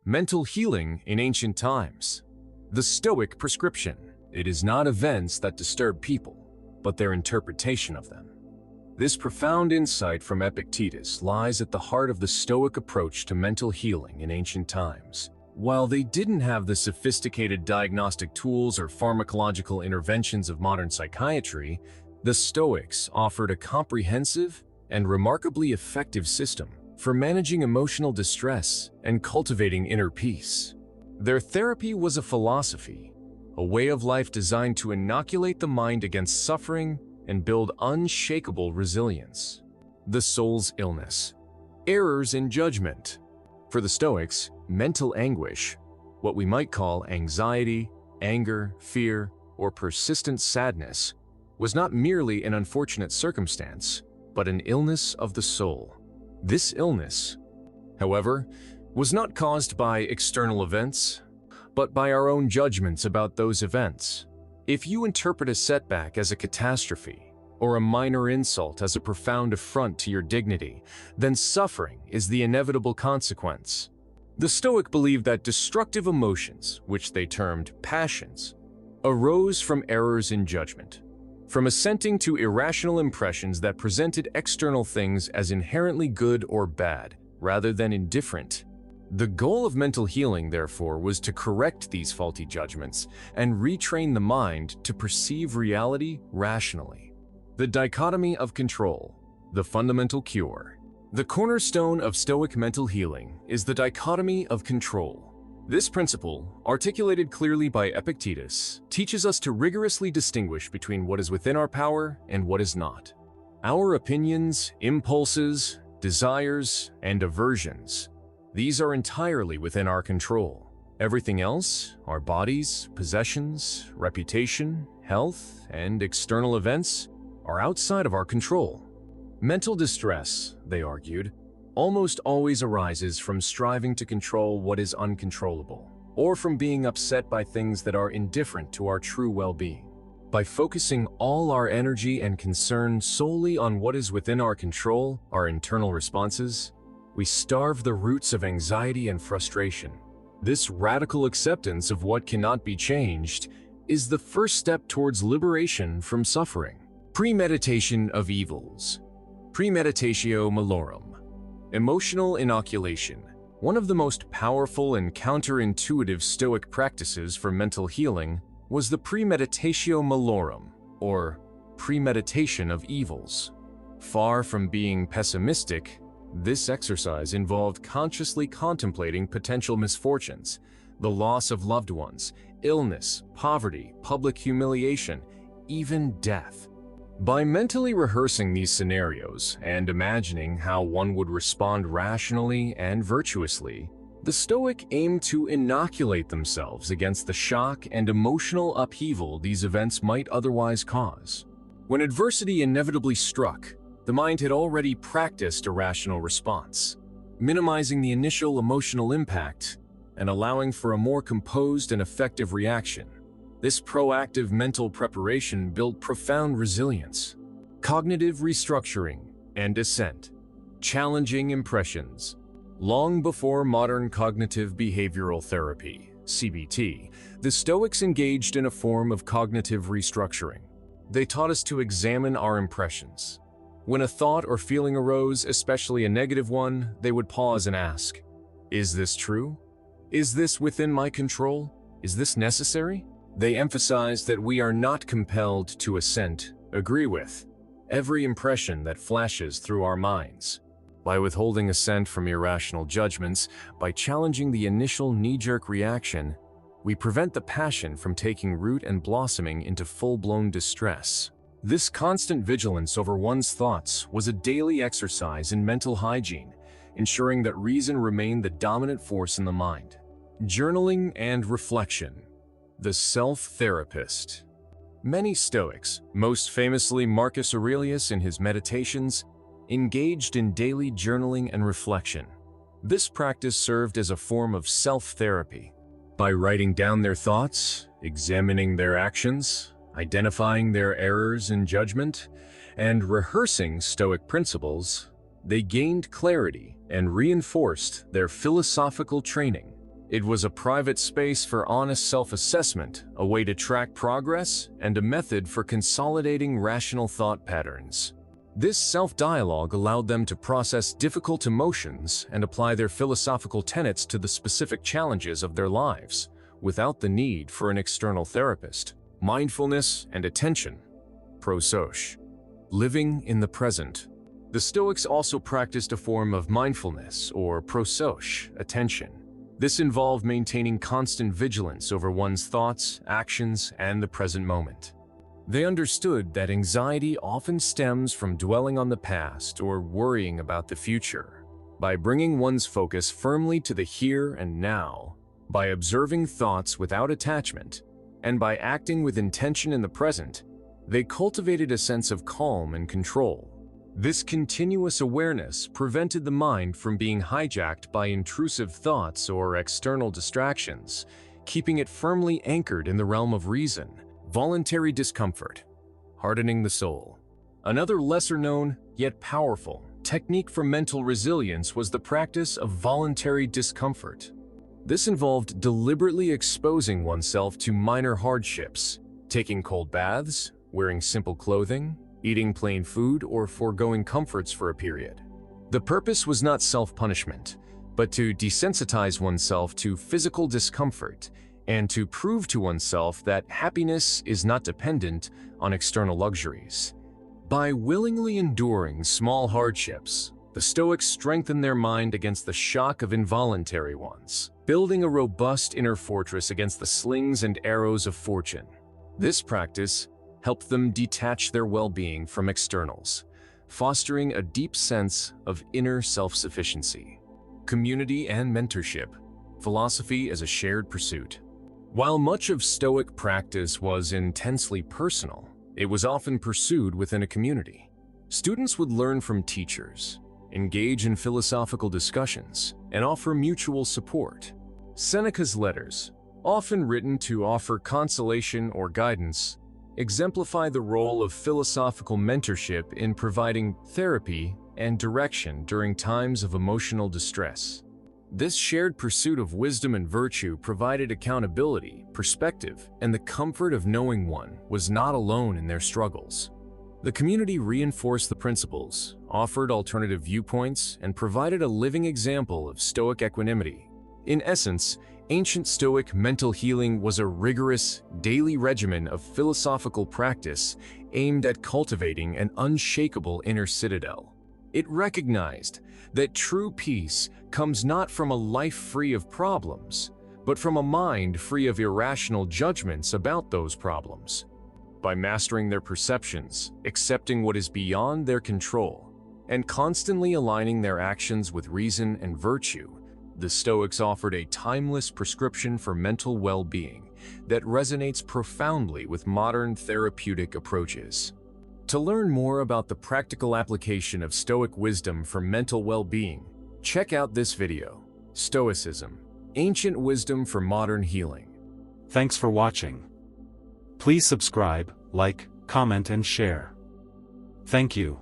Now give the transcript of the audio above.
Mental healing in ancient times. The Stoic prescription. It is not events that disturb people, but their interpretation of them. This profound insight from Epictetus lies at the heart of the Stoic approach to mental healing in ancient times. While they didn't have the sophisticated diagnostic tools or pharmacological interventions of modern psychiatry, the Stoics offered a comprehensive and remarkably effective system for managing emotional distress and cultivating inner peace. Their therapy was a philosophy, a way of life designed to inoculate the mind against suffering and build unshakable resilience. The soul's illness. Errors in judgment. For the Stoics, mental anguish, what we might call anxiety, anger, fear, or persistent sadness, was not merely an unfortunate circumstance, but an illness of the soul. This illness, however, was not caused by external events, but by our own judgments about those events. If you interpret a setback as a catastrophe, or a minor insult as a profound affront to your dignity, then suffering is the inevitable consequence. The Stoic believed that destructive emotions, which they termed passions, arose from errors in judgment, from assenting to irrational impressions that presented external things as inherently good or bad, rather than indifferent. The goal of mental healing, therefore, was to correct these faulty judgments and retrain the mind to perceive reality rationally. The Dichotomy of Control, the fundamental cure. The cornerstone of Stoic mental healing is the dichotomy of control. This principle, articulated clearly by Epictetus, teaches us to rigorously distinguish between what is within our power and what is not. Our opinions, impulses, desires, and aversions, these are entirely within our control. Everything else, our bodies, possessions, reputation, health, and external events, are outside of our control. Mental distress, they argued, almost always arises from striving to control what is uncontrollable, or from being upset by things that are indifferent to our true well-being. By focusing all our energy and concern solely on what is within our control, our internal responses, we starve the roots of anxiety and frustration. This radical acceptance of what cannot be changed is the first step towards liberation from suffering. Premeditation of Evils. Premeditatio malorum. Emotional inoculation. One of the most powerful and counterintuitive Stoic practices for mental healing was the premeditatio malorum, or premeditation of evils. Far from being pessimistic, this exercise involved consciously contemplating potential misfortunes, the loss of loved ones, illness, poverty, public humiliation, even death. By mentally rehearsing these scenarios and imagining how one would respond rationally and virtuously, the Stoic aimed to inoculate themselves against the shock and emotional upheaval these events might otherwise cause. When adversity inevitably struck, the mind had already practiced a rational response, minimizing the initial emotional impact and allowing for a more composed and effective reaction. This proactive mental preparation built profound resilience. Cognitive restructuring and ascent. Challenging impressions. Long before modern cognitive behavioral therapy, CBT, the Stoics engaged in a form of cognitive restructuring. They taught us to examine our impressions. When a thought or feeling arose, especially a negative one, they would pause and ask, "Is this true? Is this within my control? Is this necessary?" They emphasized that we are not compelled to assent, agree with, every impression that flashes through our minds. By withholding assent from irrational judgments, by challenging the initial knee-jerk reaction, we prevent the passion from taking root and blossoming into full-blown distress. This constant vigilance over one's thoughts was a daily exercise in mental hygiene, ensuring that reason remained the dominant force in the mind. Journaling and reflection. The self-therapist. Many Stoics, most famously Marcus Aurelius in his Meditations, engaged in daily journaling and reflection. This practice served as a form of self-therapy. By writing down their thoughts, examining their actions, identifying their errors in judgment, and rehearsing Stoic principles, they gained clarity and reinforced their philosophical training. It was a private space for honest self-assessment, a way to track progress, and a method for consolidating rational thought patterns. This self-dialogue allowed them to process difficult emotions and apply their philosophical tenets to the specific challenges of their lives, without the need for an external therapist. Mindfulness and attention. Prosoche. Living in the present. The Stoics also practiced a form of mindfulness, or prosoche, attention. This involved maintaining constant vigilance over one's thoughts, actions, and the present moment. They understood that anxiety often stems from dwelling on the past or worrying about the future. By bringing one's focus firmly to the here and now, by observing thoughts without attachment, and by acting with intention in the present, they cultivated a sense of calm and control. This continuous awareness prevented the mind from being hijacked by intrusive thoughts or external distractions, keeping it firmly anchored in the realm of reason. Voluntary discomfort. Hardening the soul. Another lesser-known, yet powerful, technique for mental resilience was the practice of voluntary discomfort. This involved deliberately exposing oneself to minor hardships, taking cold baths, wearing simple clothing, eating plain food, or foregoing comforts for a period. The purpose was not self-punishment, but to desensitize oneself to physical discomfort and to prove to oneself that happiness is not dependent on external luxuries. By willingly enduring small hardships, the Stoics strengthened their mind against the shock of involuntary ones, building a robust inner fortress against the slings and arrows of fortune. This practice helped them detach their well-being from externals, fostering a deep sense of inner self-sufficiency. Community and mentorship. Philosophy as a shared pursuit. While much of Stoic practice was intensely personal, it was often pursued within a community. Students would learn from teachers, engage in philosophical discussions, and offer mutual support. Seneca's letters, often written to offer consolation or guidance, exemplify the role of philosophical mentorship in providing therapy and direction during times of emotional distress. This shared pursuit of wisdom and virtue provided accountability, perspective, and the comfort of knowing one was not alone in their struggles. The community reinforced the principles, offered alternative viewpoints, and provided a living example of Stoic equanimity. In essence, ancient Stoic mental healing was a rigorous, daily regimen of philosophical practice aimed at cultivating an unshakable inner citadel. It recognized that true peace comes not from a life free of problems, but from a mind free of irrational judgments about those problems. By mastering their perceptions, accepting what is beyond their control, and constantly aligning their actions with reason and virtue, the Stoics offered a timeless prescription for mental well-being that resonates profoundly with modern therapeutic approaches. To learn more about the practical application of Stoic wisdom for mental well-being, check out this video, Stoicism, Ancient Wisdom for Modern Healing. Thanks for watching. Please subscribe, like, comment and share. Thank you.